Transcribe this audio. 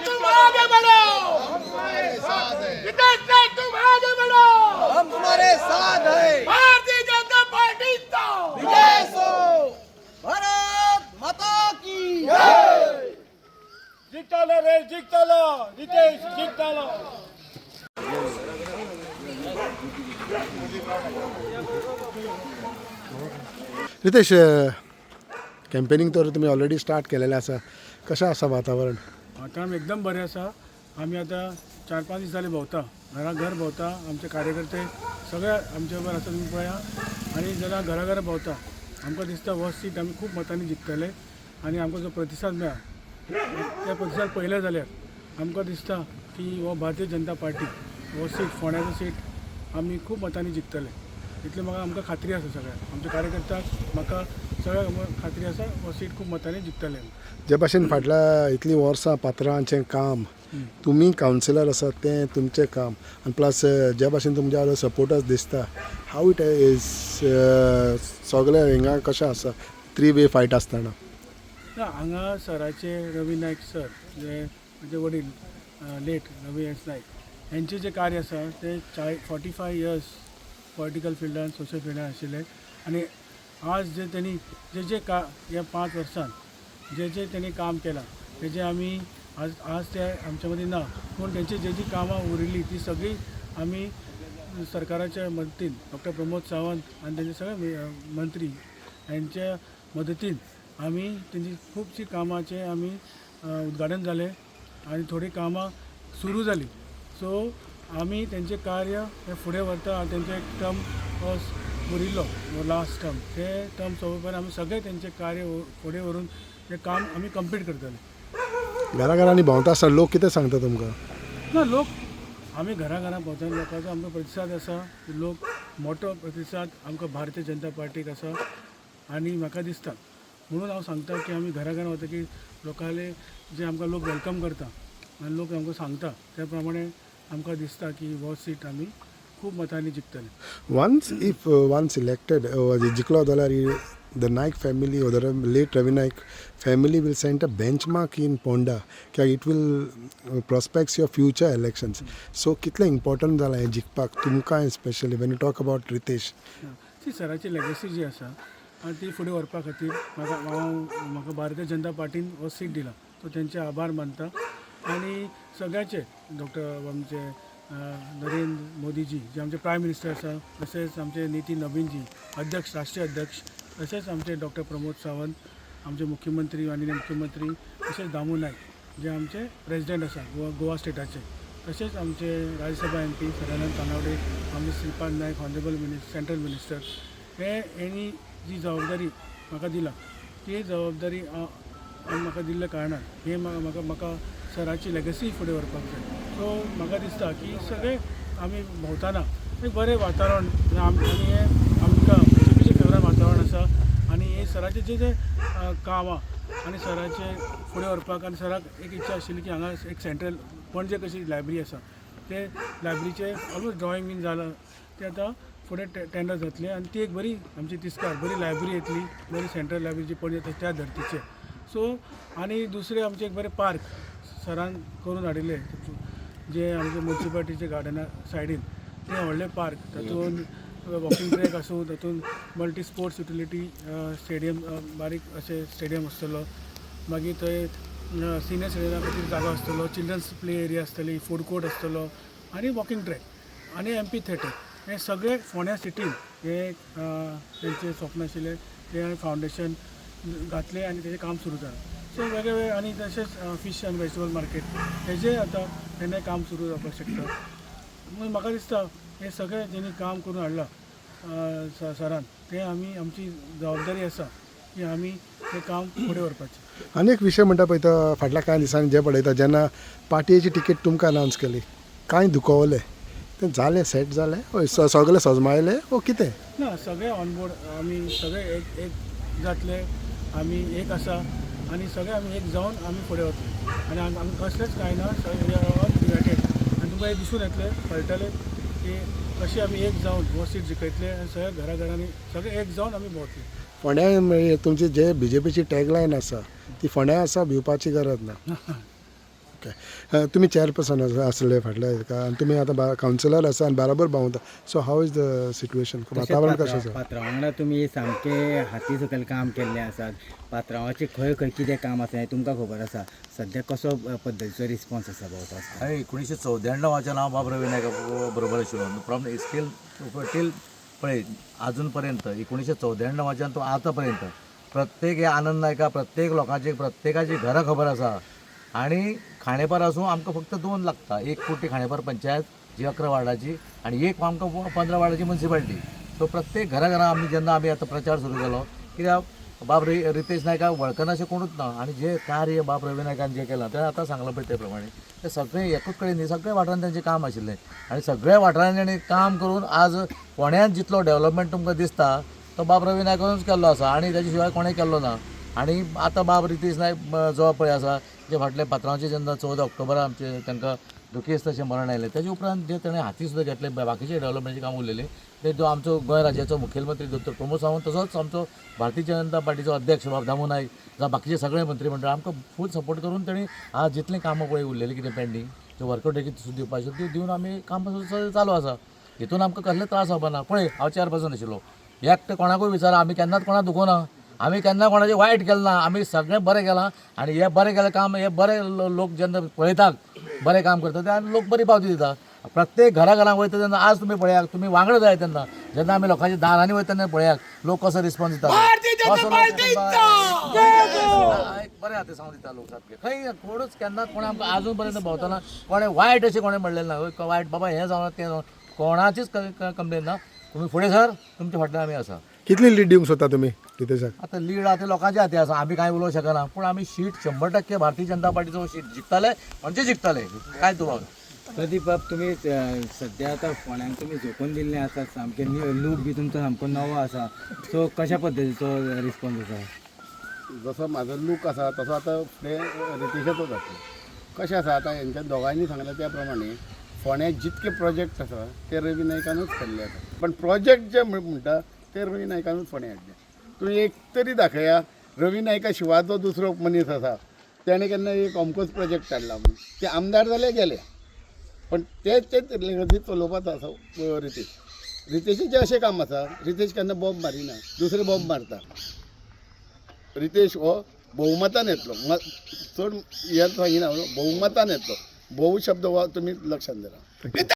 तुम आगे बढ़ो, जितेश नहीं तुम आगे बढ़ो, हम तुम्हारे साथ हैं। भारतीय जनता पार्टी तो विजय हो, भारत माता की जय। जिंकतालो रे जिंकतालो, जितेश जिंकतालो. रितेश, कॅम्पेनिंग तर तुम्ही ऑलरेडी स्टार्ट केलेलें आसा. कशें आसा वातावरण? वातावरण एकदम बरें आसा. आमी आतां 4-5 दीस जाले भोंवता, घर भोंवता. आमचे कार्यकर्ते सगळे आमचे बरोबर आसा, तुमी पळया. आनी जेन्ना घरा भोंवता आमकां दिसता हो सीट आमी खूब मतांनी जिखतले. आनी आमकां जो प्रतिसाद मेळ्ळा त्या प्रतिसाद पळयले जाल्यार आमकां दिसता की हो भारतीय जनता पार्टी हो सीट फोंड्याचो सीट आमी खूब मतांनी जिखतले. इतले म्हाका आमकां खात्री आसा. सगळ्या आमच्या कार्यकर्त्यांक म्हाका सगळ्यांक खात्री आसा हो सीट खूब मतांनी जिखतले. जे भाशेन फाटल्या इतलीं वर्सां पात्रांचें काम, तुमी कावन्सिलर आसात तें तुमचें काम, आनी प्लस ज्या भाशेन तुमचे वांगडा सपोर्टर्स दिसता, हाव इट इज सगळे हिंगा कशें आसा 3-way फायट आसतना? हांगा सराचे रवी नायक सर, जे म्हजे वडील लेट रवी एस नायक, हेंचें जें कार्य आसा ते 45 इयर्स पॉलिटिकल फिल्डान सोशल फिल्डान आशिल्ले. आनी आज जे तेणी ह्या 5 वर्सांत जे तेणी काम केलां तेजें आमी आज ते आमच्या मदीं ना, पूण तेंची जी कामां उरिल्ली ती सगळी आमी सरकाराच्या मदतीन डॉक्टर प्रमोद सावंत आनी तेंचे सगळे मंत्री यांच्या मदतीन आमी तेंची खुबशीं कामाचें आमी उद्घाटन जालें आनी थोडीं कामां सुरू जालीं. सो आमी तेंचें कार्य हें फुडें व्हरता. तेंचो एक टर्म उरिल्लो लास्ट टर्म, ते टर्म सोंपोवपाक आमी सगळें तेंचें कार्य फुडें व्हरून तें काम आमी कंप्लीट करतले. घरांनी भोंवता आसतना लोक कितें सांगता तुमकां? ना, लोक आमी घरा भोंवता लोकांचो आमकां प्रतिसाद आसा. लोक मोठो प्रतिसाद आमकां भारतीय जनता पार्टीक आसा. आनी म्हाका दिसता म्हणून हांव सांगता की आमी घरा वता की लोकांले जे आमकां लोक वेलकम करता आनी लोक आमकां सांगता त्या प्रमाणे आमकां दिसता की हो सीट आमी खूब मतांनी जिखतले. वन्स इलेक्टेड जिखलो जाल्यार the Naik family or the late Ravi Naik family will send a benchmark in Ponda. It will prospects your future elections. So कितले important जाला हे जिखपाक तुमकां, especially when you talk about Ritesh? ती सराची legacy जी आसा ती फुडें व्हरपा खातीर म्हाका भारतीय जनता पार्टीन हो सीट दिला. तो तेंचे आभार मानता. आनी सगळ्याचे डॉक्टर आमचे नरेंद्र मोदीजी जे आमचे प्रायम मिनिस्टर आसा, तशेंच आमचे नितीन नवीनजी अध्यक्ष, राष्ट्रीय अध्यक्ष, तशेंच आमचे डॉक्टर प्रमोद सावंत आमचे मुख्यमंत्री, माननीय मुख्यमंत्री, तशेंच दामू नायक जे आमचे प्रेसिडेंट आसा गोवा स्टेटाचे, तशेंच आमचे राज्यसभा MP सदानंद तानावडे, आमचे Shripad Naik honourable central minister, हेणी जी जबाबदारी म्हाका दिला ती जबाबदारी म्हाका दिल्ल्या कारणान हे म्हाका सराची लेगसी फुडें व्हरपाक जाय. सो म्हाका दिसता की सगळे आमी भोंवताना एक बरें वातावरण आनी हें आमकां BJPचें फेवरेट वातावरण आसा. आनी हे सराचे जे कामां आनी सराचे फुडें व्हरपाक, आनी सराक एक इच्छा आशिल्ली की हांगा एक सेंट्रल पणजे कशी लायब्ररी आसा ते लायब्ररीचे ऑलमोस्ट ड्रॉईंग बीन जालां, ते आतां फुडें टेंडर जातलें आनी ती एक बरी आमची तिस्कार बरी लायब्ररी येतली, बरी सेंट्रल लायब्ररी जी पणजे त्या धर्तीचेर. सो आनी दुसरें आमचें एक बरें पार्क सरान करून हाडिल्लें जे आमचे म्युन्सिपालिटीचे गार्डना सायडीन, तें व्हडलें पार्क, तातूंत वॉकिंग ट्रॅक आसूं, तातूंत मल्टी स्पोर्ट्स युटिलिटी स्टेडियम, बारीक अशें स्टेडियम आसतलो, मागीर थंय सिनियर सिटीजना खातीर जागो आसतलो, चिल्ड्रन्स प्ले एरिया आसतली, फूड कोर्ट आसतलो आनी वॉकिंग ट्रॅक आनी MP थिएटर. हे सगळे फोंड्या सिटीन हे तेंचें स्वप्न आशिल्लें ते फावंडेशन घातलें आनी तेजें काम सुरू जालें. सो वेगळे आनी तशेंच फिश आनी वेजिटेबल मार्केट हेजें आतां तेन्ना काम सुरू जावपाक शकता. म्हणून म्हाका दिसता हे सगळें जेणी काम करून हाडलां सरान तें आमची जबाबदारी आसा की आमी हें काम फुडें व्हरपाचें. आनी एक विशय म्हणटा पळय तो फाटल्या कांय दिसांनी जे पळयता जेन्ना पार्टयेची टिकेट तुमकां अनावन्स केली, कांय दुखवलें तें जालें, सेट जालें, सगळें सजमायलें वो कितें? ना, सगळे ऑनबोर्ड आमी सगळे एक जातले, आमी एक आसा आनी सगळे आमी एक जावन आमी फुडें वतले. आनी आमकां कसलेंच कांय ना, सगळे ऑल युनायटेड. आनी तुमकां हे दिसून येतले कळटले की कशी आमी एक जावन हो सीट जिखयतले आनी सगळ्या घराघरांनी सगळे एक जावन आमी भोंवतले. फोंड्या तुमची जे BJPची टॅगलायन आसा ती फोंड्या आसा भिवपाची गरज ना. ओके, तुमी चेअरपर्सन आसले फाटल्या हेका आनी तुमी आतां कावन्सिलर आसा आनी बाराबर भोंवता. So how is the situation, वातावरण कशें आसा? पात्रांव वांगडा तुमी सामके हाती सकयल काम केल्लें आसात. पात्रांवाचें खंय खंय कितें काम आसा हें तुमकां खबर आसा. सद्या कसो पद्दतीचो रिस्पॉन्स आसा भोंवता? आणि 1994 हांव बाब रवी नायका बरोबर आशिल्लो फ्रॉम स्कील टील पळय अजूनपर्यंत 1994 तो आतां पर्यंत प्रत्येक हे आनंद नायका प्रत्येक लोकांची प्रत्येकाची घरां खबर आसा. आणि खांडेपार आसूं आमकां फक्त 2 लागता. एक कोटी खांडेपार पंचायत जी 11 वार्डाची आणि एक आमकां 15 वार्डाची म्युन्सिपालिटी. सो प्रत्येक घरा आमी जेन्ना आमी आतां प्रचार सुरू केलो कित्याक बाब रितेश नायकाक वळखना अशें कोणूच ना. आणि जे कार्य बाब रवी नायकान जें केलां तें आतां सांगलां पळय ते प्रमाणे ते सगळें एकूच कडेन न्ही, सगळ्या वाठारांत तेंचें काम आशिल्लें. आनी सगळ्या वाठारांनी तेणें काम करून आज फोंड्यांत जितलो डेव्हलपमेंट तुमकां दिसता तो बाब रवी नायकानूच केल्लो आसा आनी तेच्या शिवाय कोणें केल्लो ना. आणि आतां बाब रितेश नायक जो पळय आसा जे फाटले पात्रांवचे जेन्ना 14 ऑक्टोबरा आमचे तांकां दुखेस्त तशें मरण आयलें तेजे उपरांत जे ताणें हाती सुद्दां घेतले बाकीचे डेव्हलपमेंटचे काम उरलेले ते जो आमचो गोंय राज्याचो मुखेलमंत्री डॉक्टर प्रमोद सावंत तसोच आमचो भारतीय जनता पार्टीचो अध्यक्ष बाब दामू नायक जावं बाकीचे सगळे मंत्रीमंडळ आमकां फूल सपोर्ट करून तेणी आज जितलें कामां पळय उरलेलीं कितें पेंडींग ते वर्कआउट सुद्दां दिवपाच्यो त्यो दिवन आमी काम चालू आसा. हितून आमकां कसले त्रास जावपा ना. पळय हांव चेअरपर्सन आशिल्लो एकटे कोणाकूय विचारा आमी केन्नाच कोणाक दुखोवना. आमी केन्ना कोणाचें वायट केलें ना. आमी सगळें बरें केलां आनी हे बरें केलें काम हे बरे लोक जेन्ना पळयतात बरें काम करता ते आनी लोक बरी पावती दिता. प्रत्येक घराघरांक वयता तेन्ना आज तुमी पळयात तुमी वांगडा जाय तेन्ना जेन्ना आमी लोकांच्या दारांनी वयता तेन्ना पळयात लोक कसो रिस्पॉन्स दिता. बरें हाती सांगून दिता लोक सारके खंय कोणूच केन्ना कोणें आमकां आजून पर्यंत भोंवतना कोणें वायट अशें कोणें म्हणलेलें ना. वायट बाबा हें जावं तें जावं कोणाचीच कंप्लेन ना. तुमी फुडें सर तुमच्या फाटल्यान आमी आसा. कितली लीड दिवंक सोदता तुमी रितेशाक? आतां लीड आतां लोकांच्या हाती आसा. आमी कांय उलोवंक शकना पूण आमी सीट 100% भारतीय जनता पार्टीचो सीट जिखतले म्हणजे जिखतले काय दुबाव ना. प्रदीप बाब तुमी सद्या आतां फोंड्यांक तुमी झोकून दिल्ले आसात सामके लूक बी तुमचो सामको नवो आसा. सो कशा पद्दतीचो रिस्पॉन्स आसा? जसो म्हाजो लूक आसा तसो आतां फुडें रितेशाचो जातलो. कशें आसा आतां हेंच्या दोगांयनी सांगलें त्या प्रमाणे फोंड्याक जितके प्रोजेक्ट आसा ते रवी नायकानूच केल्ले आसा. पण प्रोजेक्ट जे म्हणटा ते रवी नायकानूच फोंड्या हाडले. तुमी एक तरी दाखया रवी नायका शिवाय जो दुसरो मनीस आसा तेणें केन्ना एक अमकोच प्रोजेक्ट हाडला म्हणून. ते आमदार जाले गेले पण तेच लेगसीत चलोवपाचो आसा रितेशाचें अशें काम आसा. रितेश केन्ना बॉम्ब मारिना, दुसरे बॉम्ब मारता. रितेश हो बहुमतान येतलो. चड हें सांगिना बहुमतान येतलो. बहु शब्द हो तुमी लक्षात दवरा.